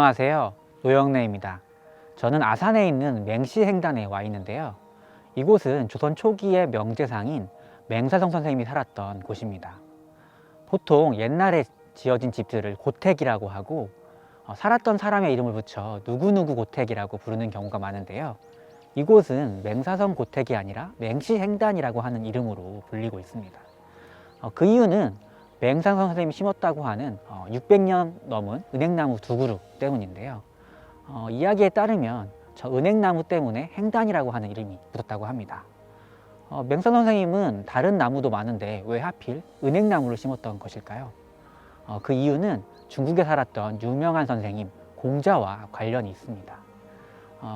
안녕하세요. 노영래입니다. 저는 아산에 있는 맹시행단에 와 있는데요. 이곳은 조선 초기의 명재상인 맹사성 선생님이 살았던 곳입니다. 보통 옛날에 지어진 집들을 고택이라고 하고 살았던 사람의 이름을 붙여 누구누구 고택이라고 부르는 경우가 많은데요. 이곳은 맹사성 고택이 아니라 맹시행단이라고 하는 이름으로 불리고 있습니다. 그 이유는 맹사성 선생님이 심었다고 하는 600년 넘은 은행나무 두 그룹 때문인데요. 이야기에 따르면 저 은행나무 때문에 행단이라고 하는 이름이 붙었다고 합니다. 맹사성 선생님은 다른 나무도 많은데 왜 하필 은행나무를 심었던 것일까요? 그 이유는 중국에 살았던 유명한 선생님 공자와 관련이 있습니다.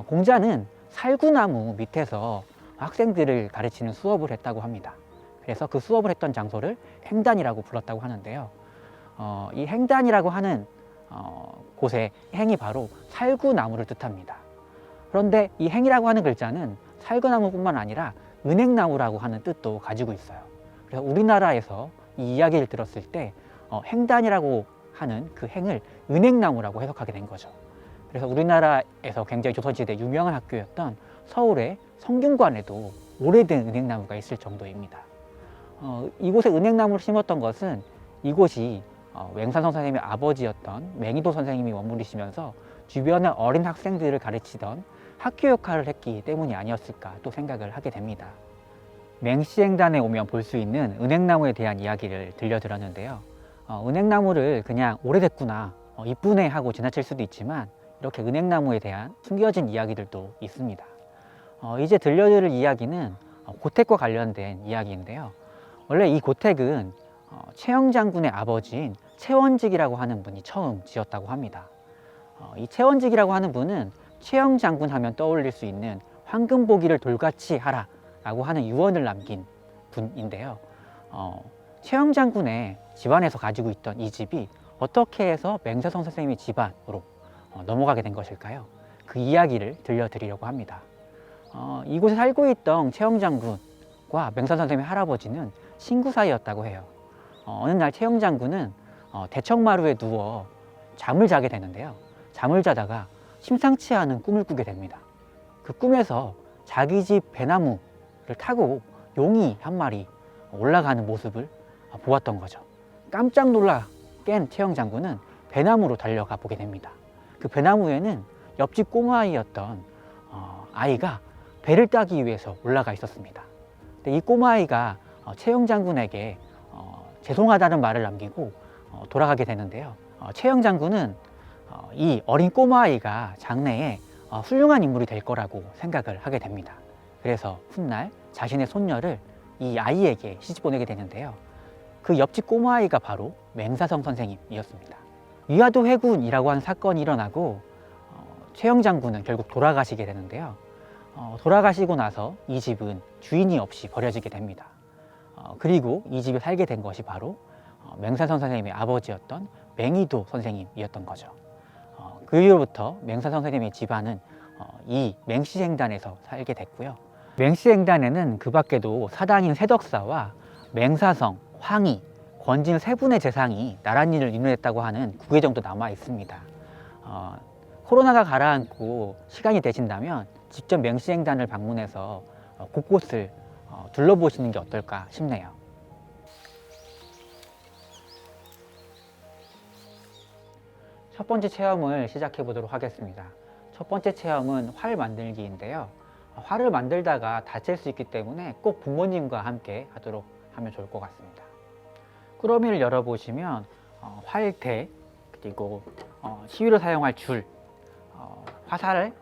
공자는 살구나무 밑에서 학생들을 가르치는 수업을 했다고 합니다. 그래서 그 수업을 했던 장소를 행단이라고 불렀다고 하는데요. 이 행단이라고 하는 곳의 행이 바로 살구나무를 뜻합니다. 그런데 이 행이라고 하는 글자는 살구나무뿐만 아니라 은행나무라고 하는 뜻도 가지고 있어요. 그래서 우리나라에서 이 이야기를 들었을 때 행단이라고 하는 그 행을 은행나무라고 해석하게 된 거죠. 그래서 우리나라에서 굉장히 조선시대 유명한 학교였던 서울의 성균관에도 오래된 은행나무가 있을 정도입니다. 이곳에 은행나무를 심었던 것은 이곳이 맹사성 선생님의 아버지였던 맹이도 선생님이 머무르시면서 주변의 어린 학생들을 가르치던 학교 역할을 했기 때문이 아니었을까 또 생각을 하게 됩니다. 맹시행단에 오면 볼 수 있는 은행나무에 대한 이야기를 들려드렸는데요. 은행나무를 그냥 오래됐구나, 이쁘네 하고 지나칠 수도 있지만 이렇게 은행나무에 대한 숨겨진 이야기들도 있습니다. 이제 들려드릴 이야기는 고택과 관련된 이야기인데요. 원래 이 고택은 최영장군의 아버지인 최원직이라고 하는 분이 처음 지었다고 합니다. 이 최원직이라고 하는 분은 최영장군 하면 떠올릴 수 있는 황금보기를 돌같이 하라 라고 하는 유언을 남긴 분인데요. 최영장군의 집안에서 가지고 있던 이 집이 어떻게 해서 맹사성 선생님의 집안으로 넘어가게 된 것일까요? 그 이야기를 들려드리려고 합니다. 이곳에 살고 있던 최영장군과 맹사성 선생님의 할아버지는 친구 사이였다고 해요. 어느 날 최영장군은 대청마루에 누워 잠을 자게 되는데요. 잠을 자다가 심상치 않은 꿈을 꾸게 됩니다. 그 꿈에서 자기 집 배나무를 타고 용이 한 마리 올라가는 모습을 보았던 거죠. 깜짝 놀라 깬 최영장군은 배나무로 달려가 보게 됩니다. 그 배나무에는 옆집 꼬마아이였던 아이가 배를 따기 위해서 올라가 있었습니다. 근데 이 꼬마아이가 최영장군에게 죄송하다는 말을 남기고 돌아가게 되는데요. 최영장군은 이 어린 꼬마아이가 장래에 훌륭한 인물이 될 거라고 생각을 하게 됩니다. 그래서 훗날 자신의 손녀를 이 아이에게 시집 보내게 되는데요. 그 옆집 꼬마아이가 바로 맹사성 선생님이었습니다. 위화도 회군이라고 하는 사건이 일어나고 최영장군은 결국 돌아가시게 되는데요. 돌아가시고 나서 이 집은 주인이 없이 버려지게 됩니다. 그리고 이 집에 살게 된 것이 바로 맹사성 선생님의 아버지였던 맹이도 선생님이었던 거죠. 그 이후로부터 맹사성 선생님의 집안은 이 맹시행단에서 살게 됐고요. 맹시행단에는 그 밖에도 사당인 세덕사와 맹사성, 황희, 권진 세 분의 재상이 나랏일을 이루냈다고 하는 구계정도 남아 있습니다. 코로나가 가라앉고 시간이 되신다면 직접 맹시행단을 방문해서 곳곳을 둘러보시는 게 어떨까 싶네요. 첫 번째 체험을 시작해 보도록 하겠습니다. 첫 번째 체험은 활 만들기인데요. 활을 만들다가 다칠 수 있기 때문에 꼭 부모님과 함께 하도록 하면 좋을 것 같습니다. 꾸러미를 열어보시면 활대, 그리고 시위로 사용할 줄, 화살로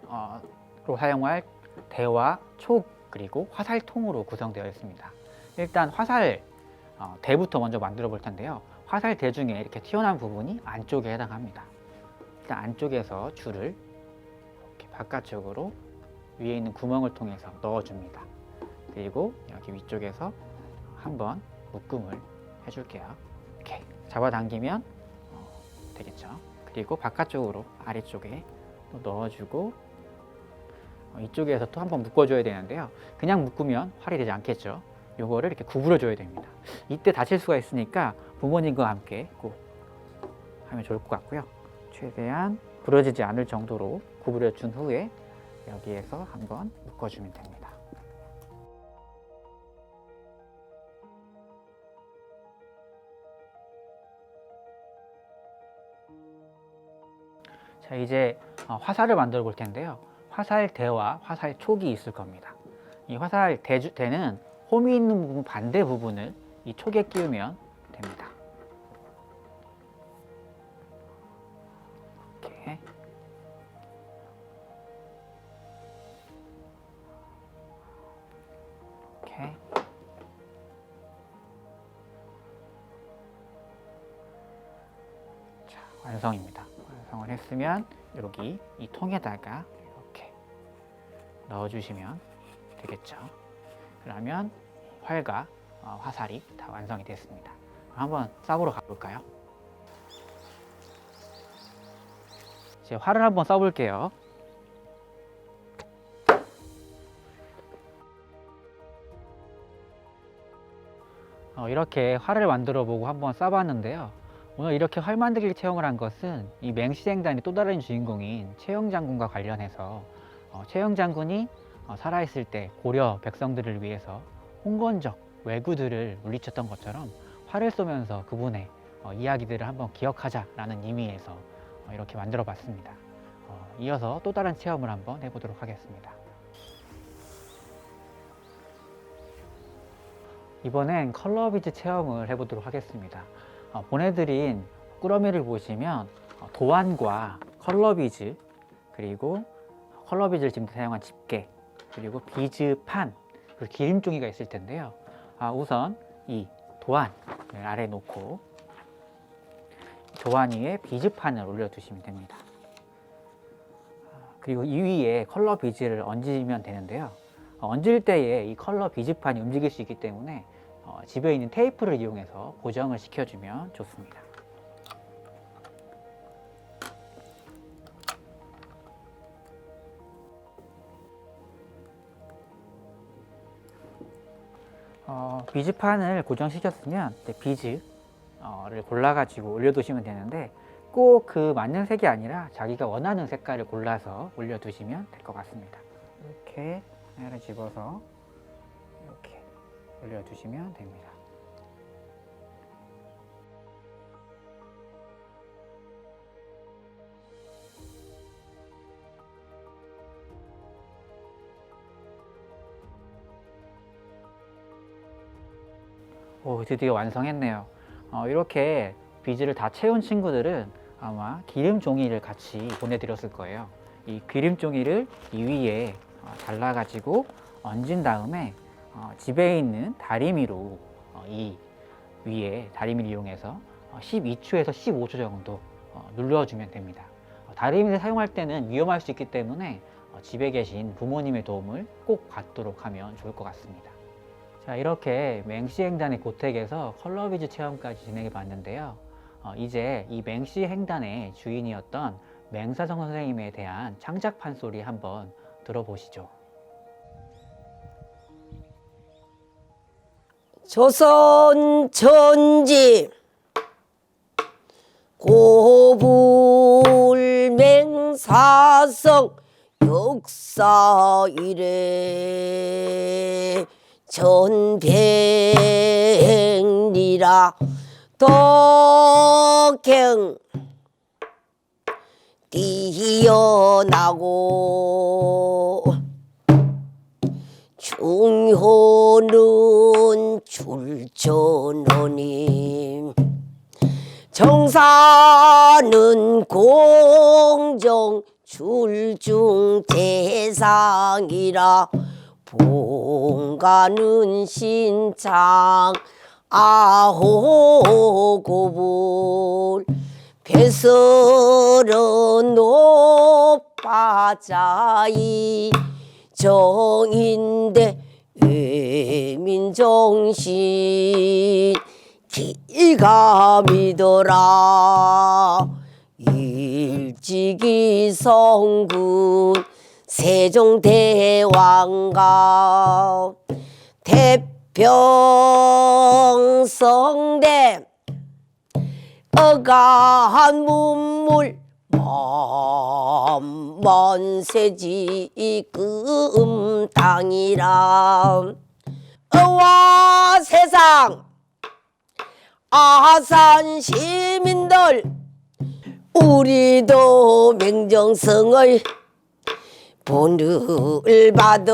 사용할 대와 촉, 그리고 화살통으로 구성되어 있습니다. 일단 화살 대부터 먼저 만들어 볼 텐데요. 화살 대 중에 이렇게 튀어나온 부분이 안쪽에 해당합니다. 일단 안쪽에서 줄을 이렇게 바깥쪽으로 위에 있는 구멍을 통해서 넣어줍니다. 그리고 여기 위쪽에서 한번 묶음을 해줄게요. 이렇게 잡아당기면 되겠죠. 그리고 바깥쪽으로 아래쪽에 또 넣어주고 이쪽에서 또 한번 묶어줘야 되는데요. 그냥 묶으면 활이 되지 않겠죠. 요거를 이렇게 구부려 줘야 됩니다. 이때 다칠 수가 있으니까 부모님과 함께 꼭 하면 좋을 것 같고요. 최대한 부러지지 않을 정도로 구부려 준 후에 여기에서 한번 묶어주면 됩니다. 자, 이제 화살을 만들어 볼 텐데요. 화살대와 화살촉이 있을 겁니다. 이 화살대는 홈이 있는 부분 반대 부분을 이 촉에 끼우면 됩니다. 이렇게. 이렇게. 자, 완성입니다. 완성을 했으면 여기 이 통에다가 이렇게 넣어주시면 되겠죠. 그러면 활과 화살이 다 완성이 됐습니다. 한번 쏴보러 가볼까요? 이제 활을 한번 쏴볼게요. 이렇게 활을 만들어 보고 한번 쏴봤는데요. 오늘 이렇게 활 만들기 체험을 한 것은 이 맹시행단의 또 다른 주인공인 채영장군과 관련해서 채영장군이 살아있을 때 고려 백성들을 위해서 홍건적 왜구들을 물리쳤던 것처럼 활을 쏘면서 그분의 이야기들을 한번 기억하자라는 의미에서 이렇게 만들어 봤습니다. 이어서 또 다른 체험을 한번 해보도록 하겠습니다. 이번엔 컬러비즈 체험을 해보도록 하겠습니다. 보내드린 꾸러미를 보시면 도안과 컬러비즈, 그리고 컬러비즈를 지금 사용한 집게, 그리고 비즈판, 그리고 기름종이가 있을 텐데요. 우선 이 도안을 아래에 놓고 도안 위에 비즈판을 올려두시면 됩니다. 그리고 이 위에 컬러 비즈를 얹으면 되는데요. 얹을 때에 이 컬러 비즈판이 움직일 수 있기 때문에 집에 있는 테이프를 이용해서 고정을 시켜주면 좋습니다. 비즈판을 고정시켰으면 이제 비즈를 골라가지고 올려두시면 되는데 꼭 그 맞는 색이 아니라 자기가 원하는 색깔을 골라서 올려두시면 될 것 같습니다. 이렇게 하나를 집어서 이렇게 올려두시면 됩니다. 오, 드디어 완성했네요. 이렇게 비즈를 다 채운 친구들은 아마 기름 종이를 같이 보내드렸을 거예요. 이 기름 종이를 이 위에 잘라가지고 얹은 다음에 집에 있는 다리미로 이 위에 다리미를 이용해서 12초에서 15초 정도 눌러주면 됩니다. 다리미를 사용할 때는 위험할 수 있기 때문에 집에 계신 부모님의 도움을 꼭 받도록 하면 좋을 것 같습니다. 자, 이렇게 맹시행단의 고택에서 컬러비즈 체험까지 진행해 봤는데요. 이제 이 맹시행단의 주인이었던 맹사성 선생님에 대한 창작 판소리 한번 들어보시죠. 조선 천지 고불맹사성 역사 이래 전백리라 덕행 뛰어나고 중효는 출전원임 정사는 공정 출중 대상이라 봉가는 신창 아호고불 배설은 높아자이 정인대 외민정신 기가 믿어라 일찍이 성군 세종대왕가 태평성대 어가한 문물 만세지 금땅이라. 와 세상 아산 시민들 우리도 맹정성의 본을 받아